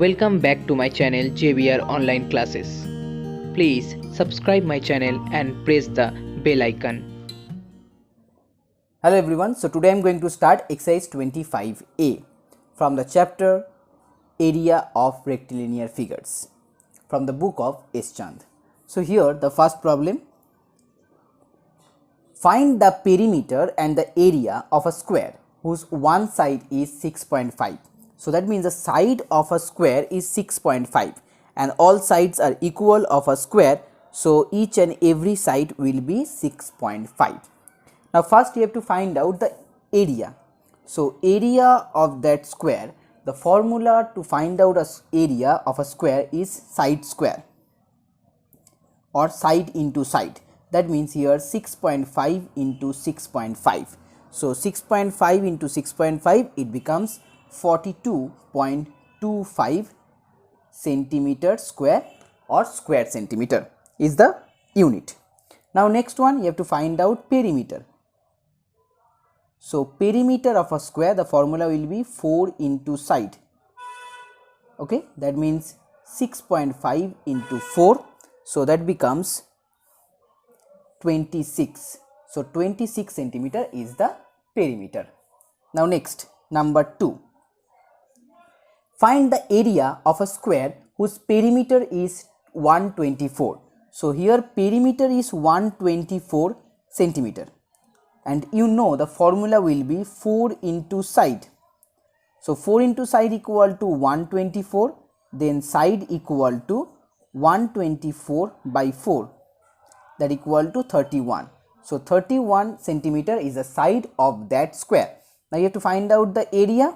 Welcome back to my channel JBR Online Classes. Please subscribe my channel and press the bell icon. Hello everyone, so today I am going to start exercise 25A from the chapter area of rectilinear figures from the book of S. Chand. So here the first problem, find the perimeter and the area of a square whose one side is 6.5. So that means the side of a square is 6.5 and all sides are equal of a square, so each and every side will be 6.5. Now first you have to find out the area. So area of that square, the formula to find out a area of a square is side square or side into side. That means here 6.5 into 6.5. So 6.5 into 6.5, it becomes 42.25 centimeter square or square centimeter is the unit. Now next one, you have to find out perimeter. So perimeter of a square, the formula will be 4 into side. Okay, that means 6.5 into 4, so that becomes 26. So 26 centimeter is the perimeter. Now next, number 2. Find the area of a square whose perimeter is 124. So here perimeter is 124 centimeter. And you know the formula will be 4 into side. So 4 into side equal to 124, then side equal to 124 by 4, that equal to 31. So 31 centimeter is the side of that square. Now you have to find out the area.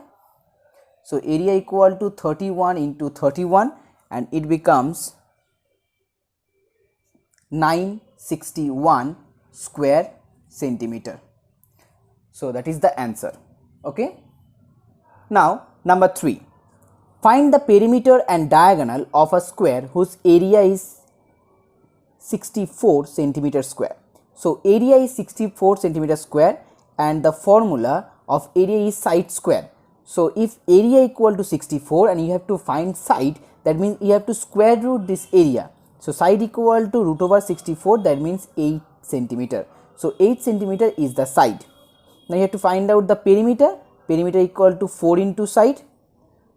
So area equal to 31 into 31 and it becomes 961 square centimeter. So that is the answer. Okay. Now number 3. Find the perimeter and diagonal of a square whose area is 64 centimeter square. So area is 64 centimeter square and the formula of area is side square. So if area equal to 64 and you have to find side, that means you have to square root this area. So side equal to root over 64, that means 8 centimeter. So 8 centimeter is the side. Now you have to find out the perimeter. Perimeter equal to 4 into side,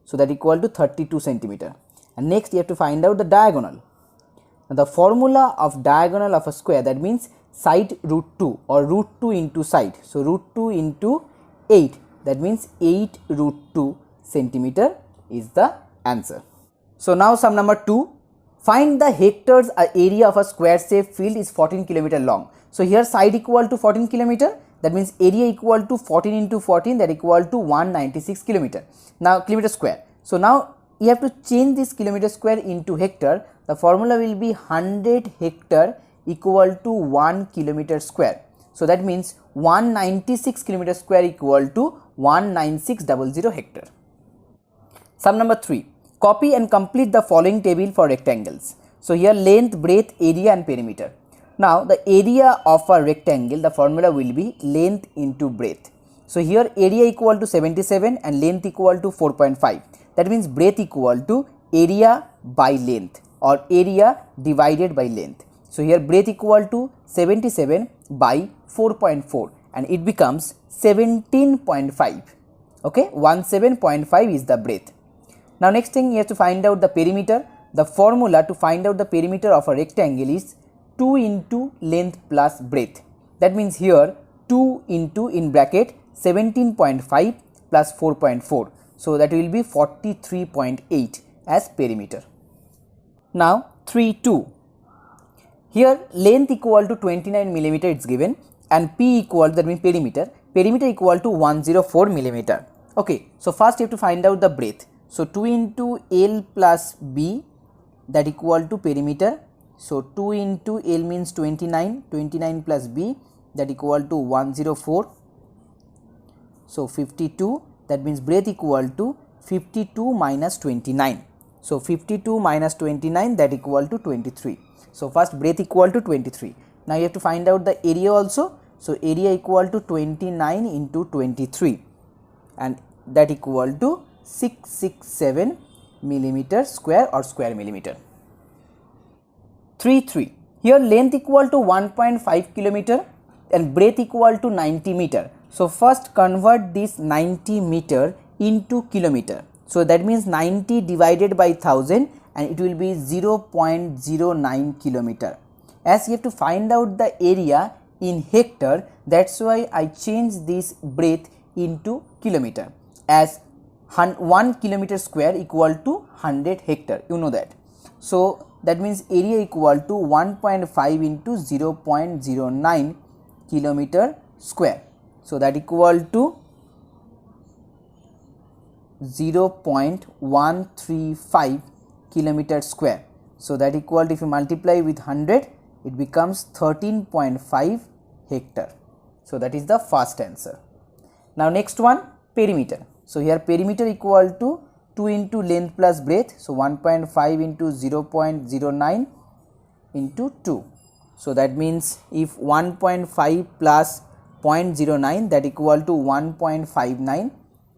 so that equal to 32 centimeter. And next you have to find out the diagonal. Now the formula of diagonal of a square, that means side root 2 or root 2 into side. So root 2 into 8, that means 8 root 2 centimeter is the answer. So now sum number 2. Find the hectares area of a square shaped field is 14 kilometer long. So here side equal to 14 kilometer, that means area equal to 14 into 14, that equal to 196 kilometer. Now kilometer square. So now you have to change this kilometer square into hectare. The formula will be 100 hectare equal to 1 kilometer square. So that means 196 kilometer square equal to 19600 hectare. Sum number 3. Copy and complete the following table for rectangles. So here length, breadth, area and perimeter. Now the area of a rectangle, the formula will be length into breadth. So here area equal to 77 and length equal to 4.5. That means breadth equal to area by length or area divided by length. So here breadth equal to 77 by 4.4 and it becomes 17.5. Okay, 17.5 is the breadth. Now next thing you have to find out the perimeter. The formula to find out the perimeter of a rectangle is 2 into length plus breadth. That means here 2 into in bracket 17.5 plus 4.4. So that will be 43.8 as perimeter. Now 3.2. Here length equal to 29 millimeter it's given and P equal, that means perimeter equal to 104 millimeter. Okay, so first you have to find out the breadth. So 2 into L plus B, that equal to perimeter. So 2 into L means 29, 29 plus B, that equal to 104. So 52, that means breadth equal to 52 minus 29. So 52 minus 29, that equal to 23. So first breadth equal to 23. Now you have to find out the area also. So area equal to 29 into 23 and that equal to 667 millimeter square or square millimeter. 3. Here length equal to 1.5 kilometer and breadth equal to 90 meter. So first convert this 90 meter into kilometer. So that means 90 divided by 1000 and it will be 0.09 kilometer. As you have to find out the area in hectare, that's why I change this breadth into kilometer, as 1 kilometer square equal to 100 hectare, you know that. So that means area equal to 1.5 into 0.09 kilometer square. So that equal to 0.135 kilometer square. So that equal to, if you multiply with 100, it becomes 13.5 hectare. So that is the first answer. Now next one, perimeter. So here perimeter equal to 2 into length plus breadth. So 1.5 into 0.09 into 2. So that means if 1.5 plus 0.09, that equal to 1.59.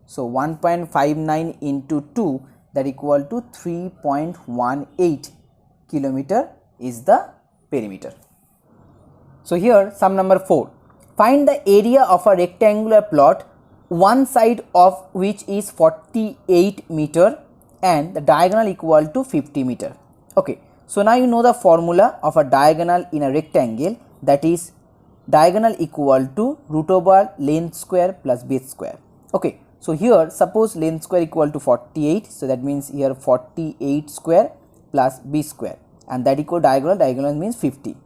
So 1.59 into 2, that equal to 3.18 kilometer is the perimeter. So here sum number 4. Find the area of a rectangular plot, one side of which is 48 meter and the diagonal equal to 50 meter. Okay. So now you know the formula of a diagonal in a rectangle, that is diagonal equal to root over length square plus base square. Okay. So here suppose length square equal to 48. So that means here 48 square plus b square, and that equal diagonal means 50.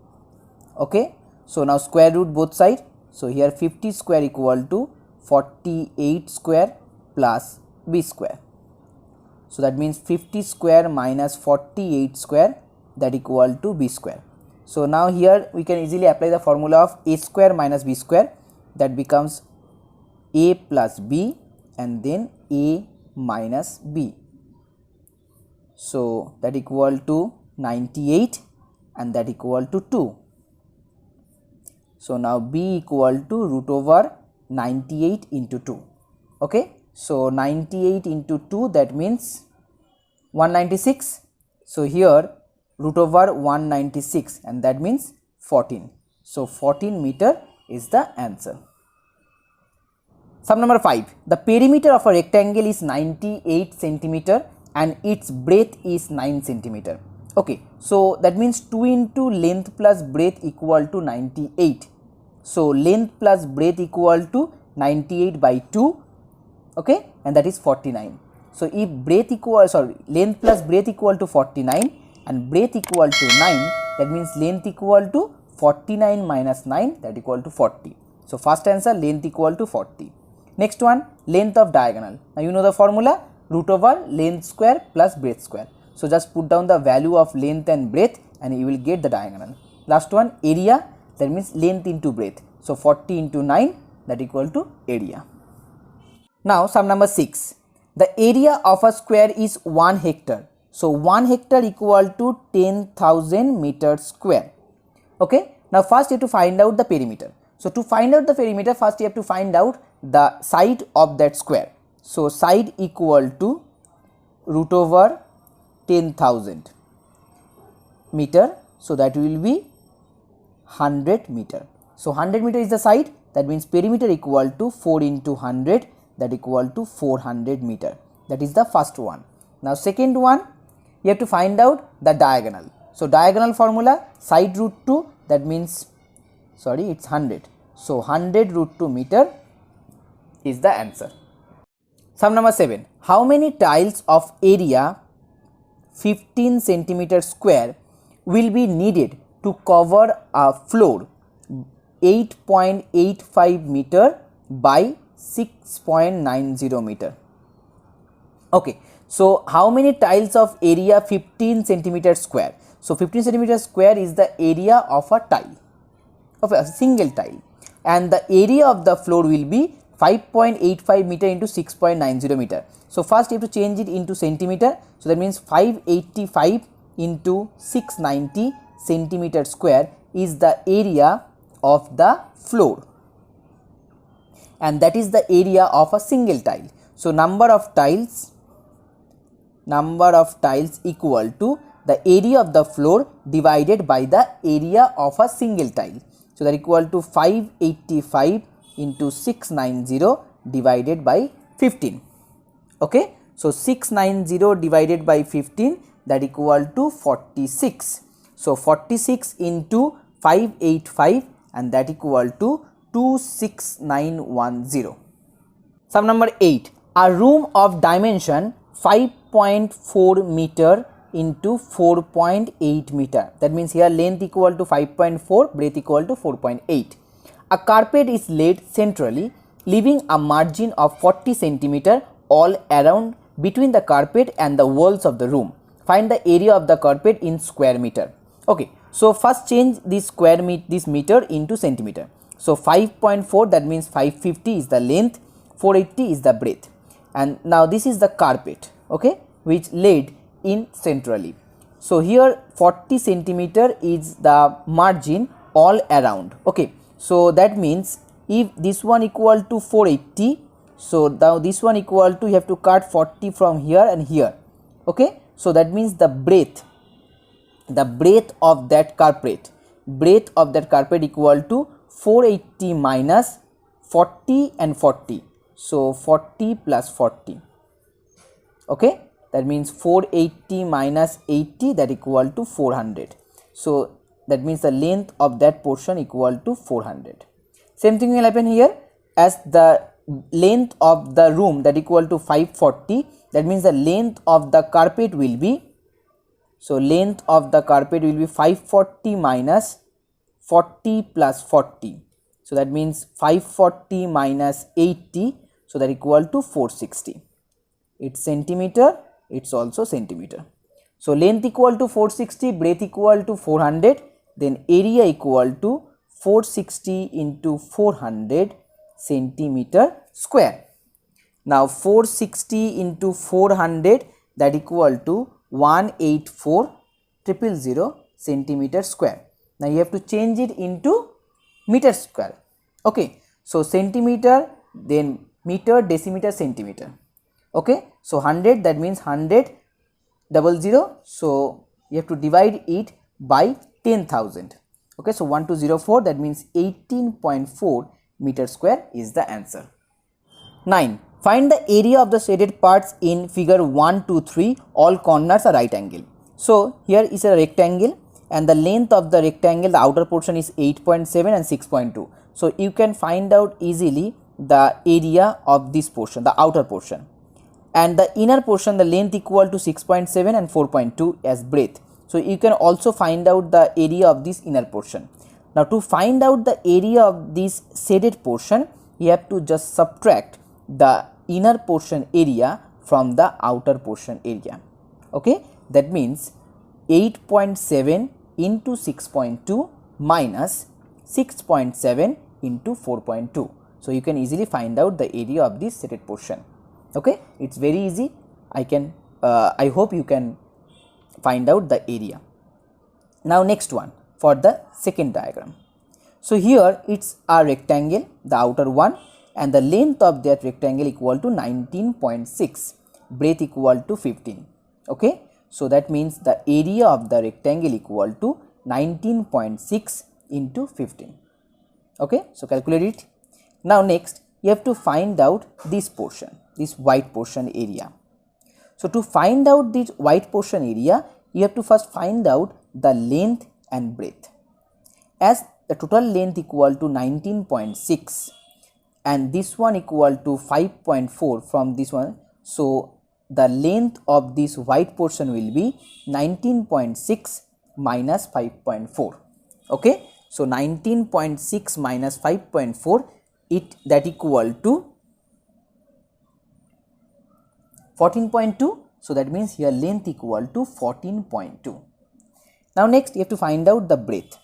Okay. So now square root both side. So here 50 square equal to 48 square plus b square. So that means 50 square minus 48 square, that equal to b square. So now here we can easily apply the formula of a square minus b square, that becomes a plus b and then a minus b. So that equal to 98 and that equal to 2. So now b equal to root over 98 into 2. Okay. So 98 into 2, that means 196. So here root over 196 and that means 14. So 14 meter is the answer. Sum number 5. The perimeter of a rectangle is 98 centimeter and its breadth is 9 centimeter. Okay. So that means 2 into length plus breadth equal to 98. So length plus breadth equal to 98 by 2. Okay, and that is 49. So if breadth equal, length plus breadth equal to 49 and breadth equal to 9, that means length equal to 49 minus 9, that equal to 40. So first answer, length equal to 40. Next one, length of diagonal. Now you know the formula, root over length square plus breadth square. So just put down the value of length and breadth and you will get the diagonal. Last one, area, that means length into breadth. So 40 into 9, that equal to area. Now sum number 6. The area of a square is 1 hectare. So 1 hectare equal to 10,000 meters square. Okay. Now first you have to find out the perimeter. So to find out the perimeter, first you have to find out the side of that square. So side equal to root over 10,000 meter. So that will be 100 meter. So 100 meter is the side, that means perimeter equal to 4 into 100, that equal to 400 meter. That is the first one. Now second one, you have to find out the diagonal. So diagonal formula, side root 2, that means it's 100. So 100 root 2 meter is the answer. Sum number 7. How many tiles of area 15 centimeter square will be needed to cover a floor 8.85 meter by 6.90 meter? Okay. So how many tiles of area 15 centimeter square? So 15 centimeter square is the area of a tile, of a single tile, and the area of the floor will be 5.85 meter into 6.90 meter. So first you have to change it into centimeter. So that means 585 into 690 centimeter square is the area of the floor, and that is the area of a single tile. So number of tiles number of tiles equal to the area of the floor divided by the area of a single tile. So that equal to 585 into 690 divided by 15. Okay. So 690 divided by 15, that equal to 46. So 46 into 585, and that equal to 26910. Sum number 8. A room of dimension 5.4 meter into 4.8 meter. That means here length equal to 5.4, breadth equal to 4.8. A carpet is laid centrally, leaving a margin of 40 centimeter all around between the carpet and the walls of the room. Find the area of the carpet in square meter. Okay, so first change this this meter into centimeter. So 5.4, that means 550 is the length, 480 is the breadth, and now this is the carpet, okay, which laid in centrally. So here 40 centimeter is the margin all around. Okay, so that means if this one equal to 480, so now this one equal to, you have to cut 40 from here and here. Okay, so that means the breadth of that carpet equal to 480 minus 40 and 40, so 40 plus 40. Okay, that means 480 minus 80, that equal to 400. So that means the length of that portion equal to 400. Same thing will happen here, as the length of the room that equal to 540, that means the length of the carpet will be, so length of the carpet will be 540 minus 40 plus 40. So that means 540 minus 80, so that equal to 460. It's centimeter, it's also centimeter. So length equal to 460, breadth equal to 400, then area equal to 460 into 400 centimeter square. Now 460 into 400, that equal to 184,000 centimeter square. Now you have to change it into meter square. Okay, so centimeter, then meter, decimeter, centimeter. Okay, so 100, that means 100 00, so you have to divide it by 10,000. Okay, so 1204, that means 18.4 meter square is the answer. 9. Find the area of the shaded parts in figure 1, 2, 3. All corners are right angle. So here is a rectangle, and the length of the rectangle, the outer portion is 8.7 and 6.2. So you can find out easily the area of this portion, the outer portion, and the inner portion, the length equal to 6.7 and 4.2 as breadth. So you can also find out the area of this inner portion. Now to find out the area of this shaded portion, you have to just subtract the inner portion area from the outer portion area. Okay, that means 8.7 into 6.2 minus 6.7 into 4.2. So you can easily find out the area of this shaded portion. Okay, it's very easy. I hope you can find out the area. Now next one for the second diagram. So here it's a rectangle, the outer one, and the length of that rectangle equal to 19.6, breadth equal to 15. Okay, so that means the area of the rectangle equal to 19.6 into 15. Okay, so calculate it. Now next you have to find out this portion, this white portion area. So to find out this white portion area, you have to first find out the length and breadth. As the total length equal to 19.6 and this one equal to 5.4 from this one, so the length of this white portion will be 19.6 minus 5.4. Okay, so 19.6 minus 5.4, that equal to 14.2. So that means here length equal to 14.2. Now next you have to find out the breadth.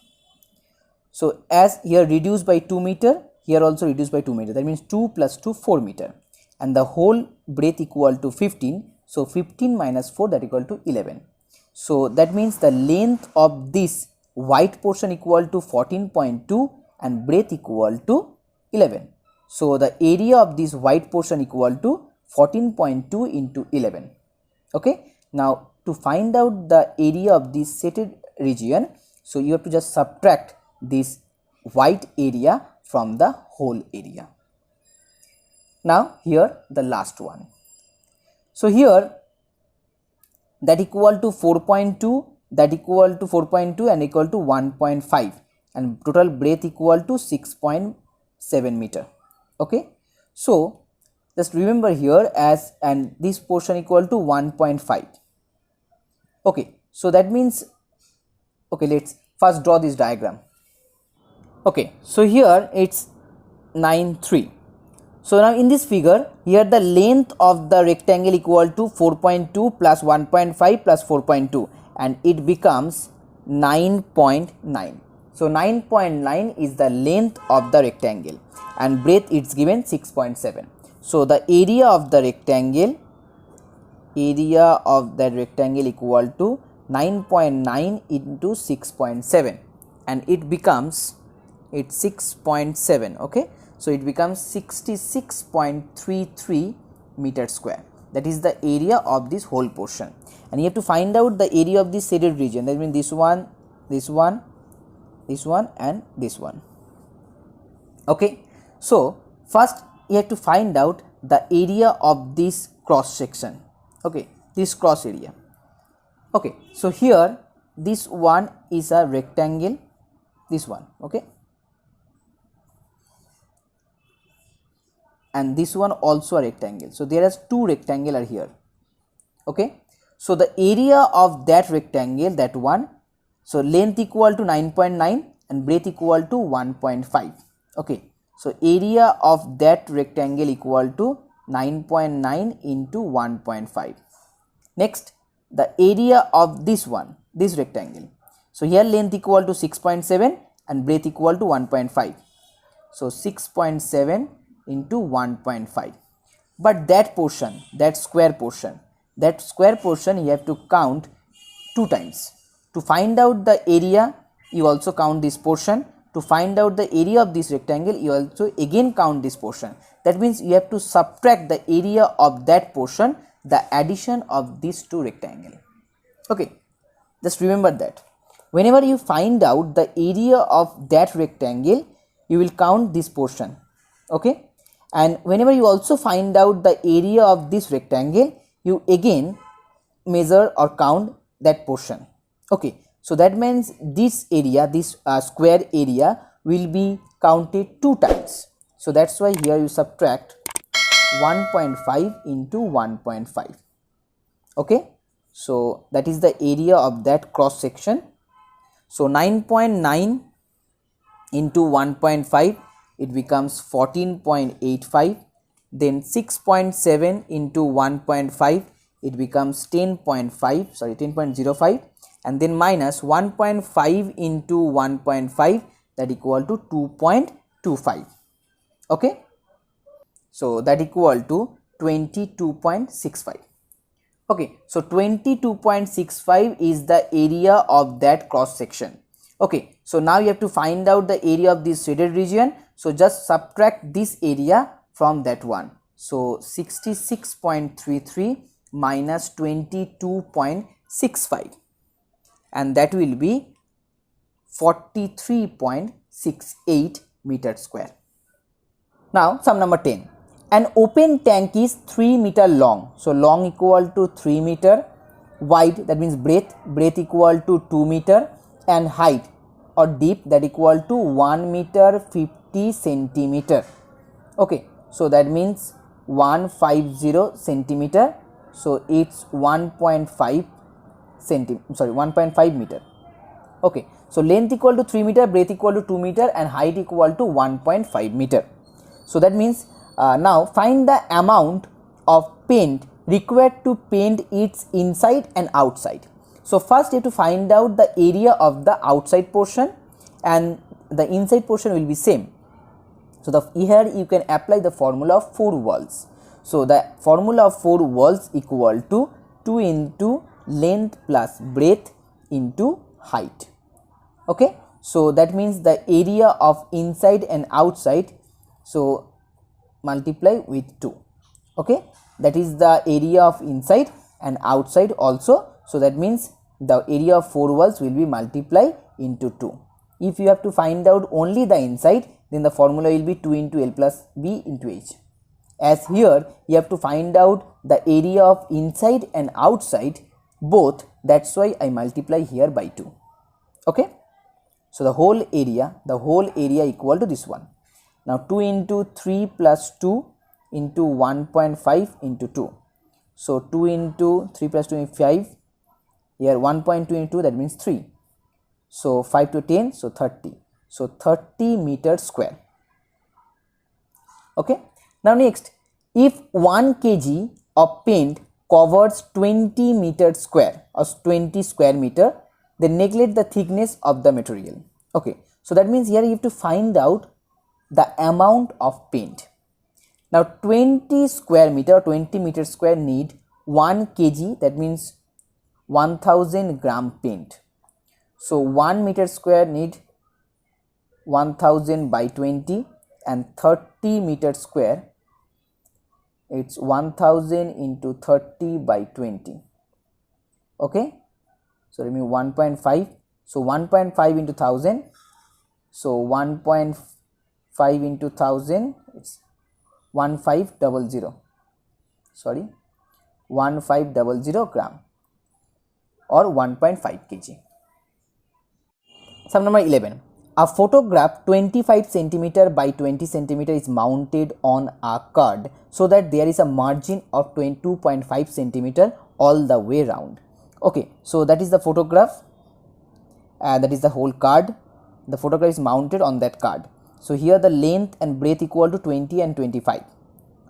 So as here reduced by 2 meter, here also reduced by 2 meter, that means 2 plus 2 4 meter, and the whole breadth equal to 15. So 15 minus 4, that equal to 11. So that means the length of this white portion equal to 14.2 and breadth equal to 11. So the area of this white portion equal to 14.2 into 11. Okay, now to find out the area of this shaded region, so you have to just subtract this white area from the whole area. Now here the last one. So here that equal to 4.2, that equal to 4.2 and equal to 1.5, and total breadth equal to 6.7 meter. Okay, so just remember here as, and this portion equal to 1.5. Okay, so that means, okay, let's first draw this diagram. Okay, so here it's 9, 3. So now in this figure, here the length of the rectangle equal to 4.2 plus 1.5 plus 4.2, and it becomes 9.9. So 9.9 is the length of the rectangle, and breadth it's given 6.7. So the area of the rectangle, equal to 9.9 into 6.7, and it becomes, it's 6.7. okay, so it becomes 66.33 meter square. That is the area of this whole portion, and you have to find out the area of this shaded region. That means this one, this one, this one, and this one. Okay, so first you have to find out the area of this cross section. Okay, this cross area. Okay, so here this one is a rectangle, this one, okay, and this one also a rectangle. So there is two rectangle are here. Okay, so the area of that rectangle, that one, so length equal to 9.9 and breadth equal to 1.5. okay, so area of that rectangle equal to 9.9 into 1.5. next, the area of this one, this rectangle, so here length equal to 6.7 and breadth equal to 1.5. so 6.7 into 1.5. but that portion, that square portion you have to count 2 times. To find out the area, you also count this portion. To find out the area of this rectangle, you also again count this portion. That means you have to subtract the area of that portion, the addition of these two rectangle. Okay, just remember that whenever you find out the area of that rectangle, you will count this portion. Okay, and whenever you also find out the area of this rectangle, you again measure or count that portion. Okay, so that means this area, this square area will be counted 2 times. So that's why here you subtract 1.5 into 1.5. okay, so that is the area of that cross section. So 9.9 into 1.5, it becomes 14.85. then 6.7 into 1.5, it becomes 10.05, and then minus 1.5 into 1.5, that equal to 2.25. okay, so that equal to 22.65. okay, so 22.65 is the area of that cross section. Okay, so now you have to find out the area of this shaded region. So just subtract this area from that one. So 66.33 minus 22.65, and that will be 43.68 meter square. Now sum number 10. An open tank is 3 meter long. So long equal to 3 meter, wide, that means breadth equal to 2 meter, and height or deep, that equal to 1 meter 50 centimeter. Okay, so that means 150 centimeter. So it's 1.5 meter. Okay, so length equal to 3 meter, breadth equal to 2 meter, and height equal to 1.5 meter. So that means now find the amount of paint required to paint its inside and outside. So first you have to find out the area of the outside portion, and the inside portion will be same. So here you can apply the formula of 4 walls. So the formula of 4 walls equal to 2 into length plus breadth into height. Okay, so that means the area of inside and outside, so multiply with 2. Okay, that is the area of inside, and outside also. So that means the area of 4 walls will be multiplied into 2. If you have to find out only the inside, then the formula will be 2 into L plus B into H. As here you have to find out the area of inside and outside both, that's why I multiply here by 2. Okay. So the whole area equal to this one. Now 2 into 3 plus 2 into 1.5 into 2. So 2 into 3 plus 2 is 5. Here 1.2 into 2, that means 3. So 5 to 10, so 30. So 30 meters square. Okay. Now next, if 1 kg of paint covers 20 meters square or 20 square meter, then neglect the thickness of the material. Okay. So that means here you have to find out the amount of paint. Now 20 square meter, 20 meters square need 1 kg, that means 1000 gram paint. So 1 meter square need 1000 by 20, and 30 meter square, it's 1000 into 30 by 20. Okay. So remove 1.5. So 1.5 into 1000. So 1.5 into 1000, it's 1500. Sorry, 1500 gram or 1.5 kg. Sum number 11. A photograph 25 cm by 20 cm is mounted on a card so that there is a margin of 22.5 cm all the way round. Okay, so that is the photograph, that is the whole card. The photograph is mounted on that card. So here the length and breadth equal to 20 and 25.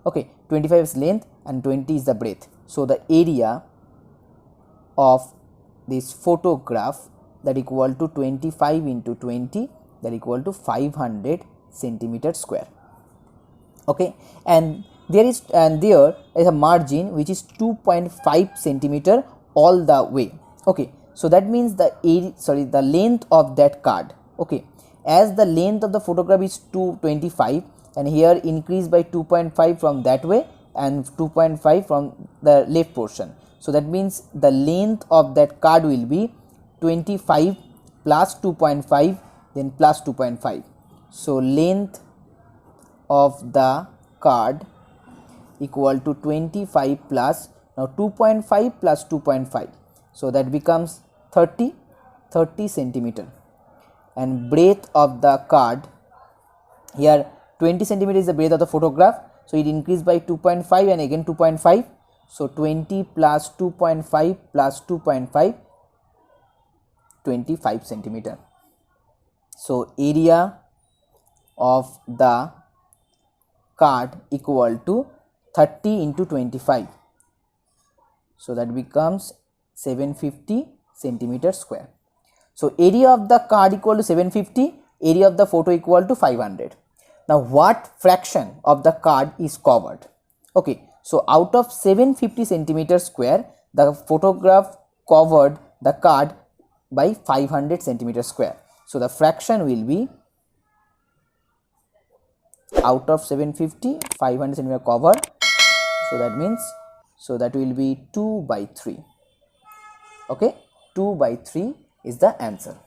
Okay, 25 is length and 20 is the breadth. So the area of this photograph, that equal to 25 into 20, that equal to 500 centimeter square. Okay, and there is a margin which is 2.5 centimeter all the way. Okay, so that means the length of that card. Okay, as the length of the photograph is 225, and here increase by 2.5 from that way and 2.5 from the left portion. So that means the length of that card will be 25 plus 2.5, then plus 2.5. So length of the card equal to 25 plus, now 2.5 plus 2.5, so that becomes 30 centimeter. And breadth of the card, here 20 centimeter is the breadth of the photograph, so it increased by 2.5 and again 2.5. So 20 plus 2.5 plus 2.5, 25 centimeter. So area of the card equal to 30 into 25, so that becomes 750 centimeter square. So area of the card equal to 750, area of the photo equal to 500. Now what fraction of the card is covered? Okay, so out of 750 centimeter square, the photograph covered the card by 500 centimeter square. So the fraction will be, out of 750, 500 centimeter covered. So that means, so that will be 2 by 3. Okay, 2 by 3 is the answer.